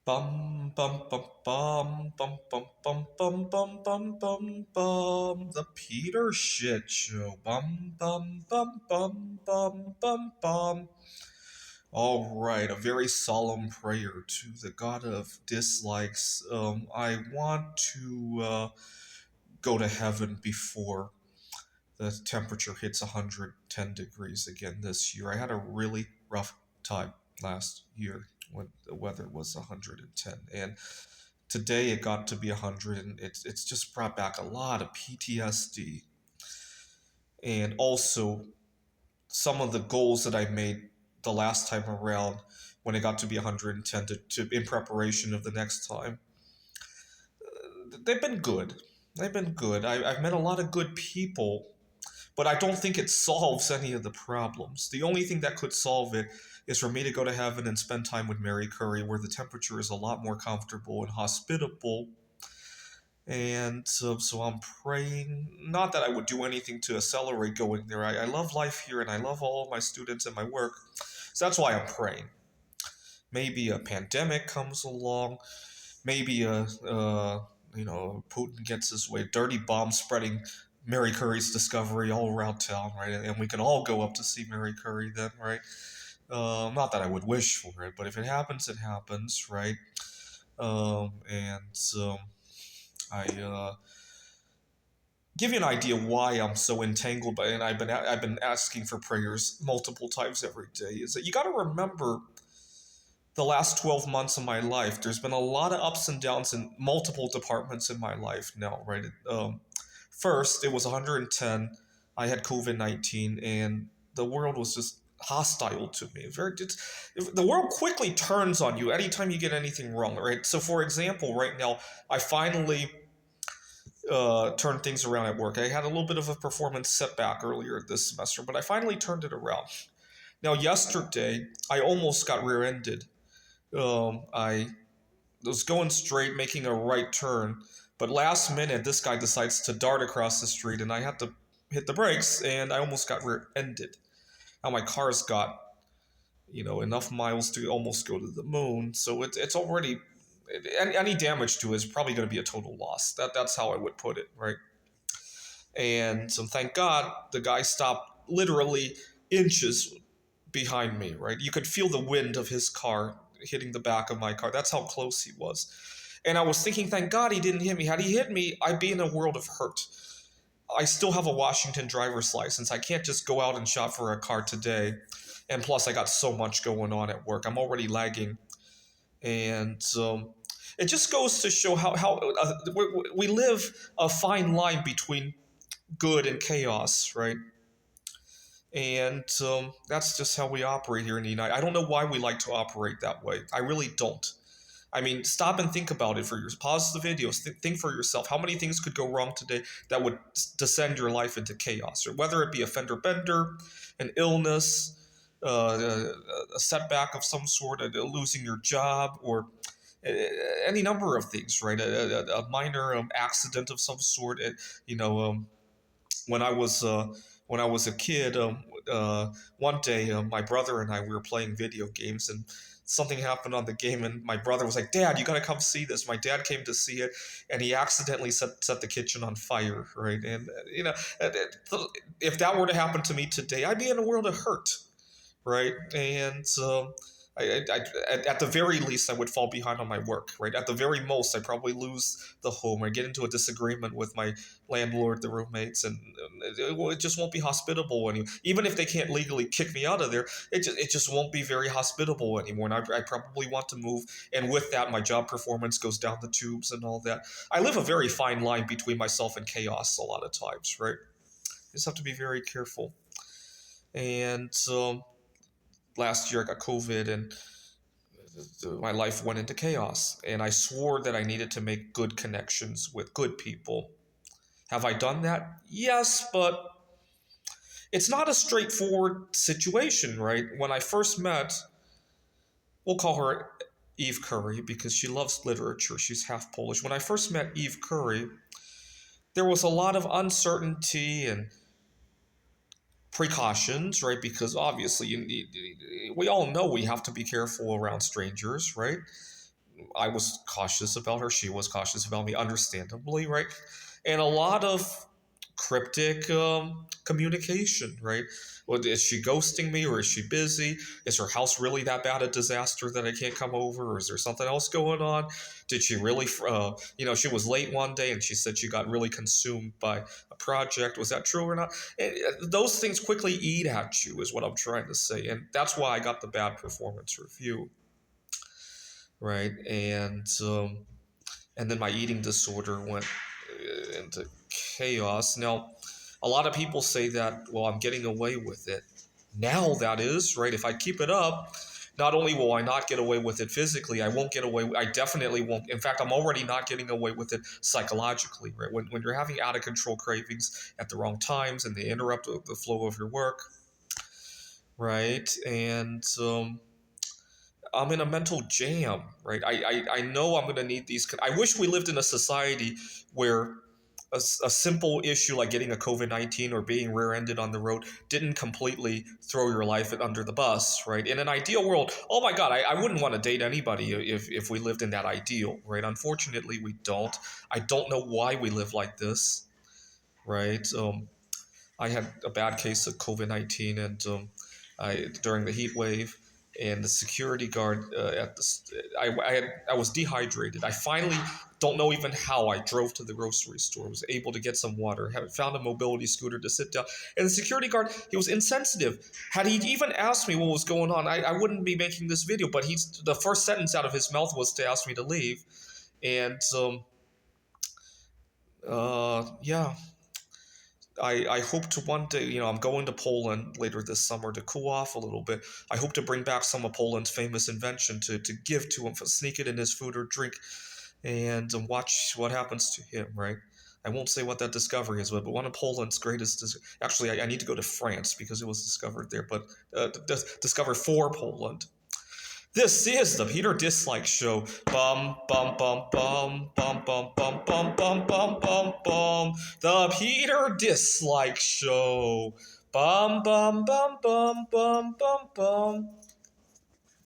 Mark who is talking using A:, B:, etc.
A: Bum bum bum bum bum bum bum bum bum bum bum bum. The Peter Shit Show. Bum bum bum bum bum bum bum. All right, a very solemn prayer to the God of dislikes. I want to go to heaven before the temperature hits 110 degrees again this year. I had a really rough time last year when the weather was 110, and today it got to be 100, and it's just brought back a lot of PTSD, and also some of the goals that I made the last time around when it got to be 110 in preparation of the next time. They've been good. They've been good. I've met a lot of good people, but I don't think it solves any of the problems. The only thing that could solve it is for me to go to heaven and spend time with Mary Curry, where the temperature is a lot more comfortable and hospitable. And so I'm praying, not that I would do anything to accelerate going there. I love life here and I love all of my students and my work. So that's why I'm praying. Maybe a pandemic comes along. Maybe Putin gets his way. Dirty bomb spreading Mary Curry's discovery all around town, right? And we can all go up to see Mary Curry then, right? Not that I would wish for it, but if it happens, it happens, right? And I give you an idea why I'm so entangled by, and I've been asking for prayers multiple times every day. Is that you got to remember the last 12 months of my life, there's been a lot of ups and downs in multiple departments in my life now, right? First, it was 110. I had COVID 19, and the world was just hostile to me. The world quickly turns on you anytime you get anything wrong, right? So, for example, right now, I finally turned things around at work. I had a little bit of a performance setback earlier this semester, but I finally turned it around. Now, yesterday, I almost got rear ended. I was going straight, making a right turn, but last minute, this guy decides to dart across the street, and I had to hit the brakes, and I almost got rear-ended. Now my car's got enough miles to almost go to the moon, so it's already any damage to it is probably going to be a total loss. That's how I would put it, right? And so thank God the guy stopped literally inches behind me, right? You could feel the wind of his car hitting the back of my car. That's how close he was. And I was thinking, thank God he didn't hit me. Had he hit me, I'd be in a world of hurt. I still have a Washington driver's license. I can't just go out and shop for a car today. And plus, I got so much going on at work. I'm already lagging. And it just goes to show how we live a fine line between good and chaos, right? And that's just how we operate here in the United. I don't know why we like to operate that way. I really don't. I mean, stop and think about it for your pause the videos. Think for yourself. How many things could go wrong today that would descend your life into chaos, or whether it be a fender bender, an illness, a setback of some sort, losing your job, or uh, any number of things, right? A minor accident of some sort. You know, when I was when I was a kid, one day my brother and I we were playing video games, and something happened on the game, and my brother was like, "Dad, you gotta come see this." My dad came to see it, and he accidentally set the kitchen on fire, right? And if that were to happen to me today, I'd be in a world of hurt, right? And at the very least, I would fall behind on my work, right? At the very most, I probably lose the home or get into a disagreement with my landlord, the roommates, and it just won't be hospitable anymore. Even if they can't legally kick me out of there, it just won't be very hospitable anymore. And I probably want to move. And with that, my job performance goes down the tubes and all that. I live a very fine line between myself and chaos a lot of times, right? I just have to be very careful. And last year I got COVID, and my life went into chaos. And I swore that I needed to make good connections with good people. Have I done that? Yes, but it's not a straightforward situation, right? When I first met, we'll call her Eve Curry because she loves literature. She's half Polish. When I first met Eve Curry, there was a lot of uncertainty and precautions, right? Because obviously, we all know we have to be careful around strangers, right? I was cautious about her. She was cautious about me, understandably, right? And a lot of cryptic communication, right? Well, is she ghosting me, or is she busy? Is her house really that bad a disaster that I can't come over, or is there something else going on? Did she really, she was late one day and she said she got really consumed by a project. Was that true or not? Those things quickly eat at you, is what I'm trying to say. And that's why I got the bad performance review, right? And then my eating disorder went into chaos. Now, a lot of people say that, well, I'm getting away with it. Now, that is, right? If I keep it up, not only will I not get away with it physically, I won't get away, I definitely won't. In fact, I'm already not getting away with it psychologically, right? When you're having out of control cravings at the wrong times and they interrupt the flow of your work, right? And I'm in a mental jam, right? I know I'm going to need these. I wish we lived in a society where a simple issue like getting a COVID-19 or being rear-ended on the road didn't completely throw your life under the bus, right? In an ideal world, oh my God, I wouldn't want to date anybody if we lived in that ideal, right? Unfortunately, we don't. I don't know why we live like this, right? I had a bad case of COVID-19, and during the heat wave, and the security guard I was dehydrated. I finally don't know even how I drove to the grocery store, was able to get some water, found a mobility scooter to sit down, and the security guard, he was insensitive. Had he even asked me what was going on, I wouldn't be making this video. But the first sentence out of his mouth was to ask me to leave, and yeah. I hope to one day, I'm going to Poland later this summer to cool off a little bit. I hope to bring back some of Poland's famous invention to give to him, sneak it in his food or drink, and watch what happens to him, right? I won't say what that discovery is, but one of Poland's greatest. Actually, I need to go to France because it was discovered there, but discovered for Poland. This is the Peter Dislike Show. Bum bum bum bum bum bum bum bum bum bum bum bum. The Peter Dislike Show. Bum bum bum bum bum bum bum.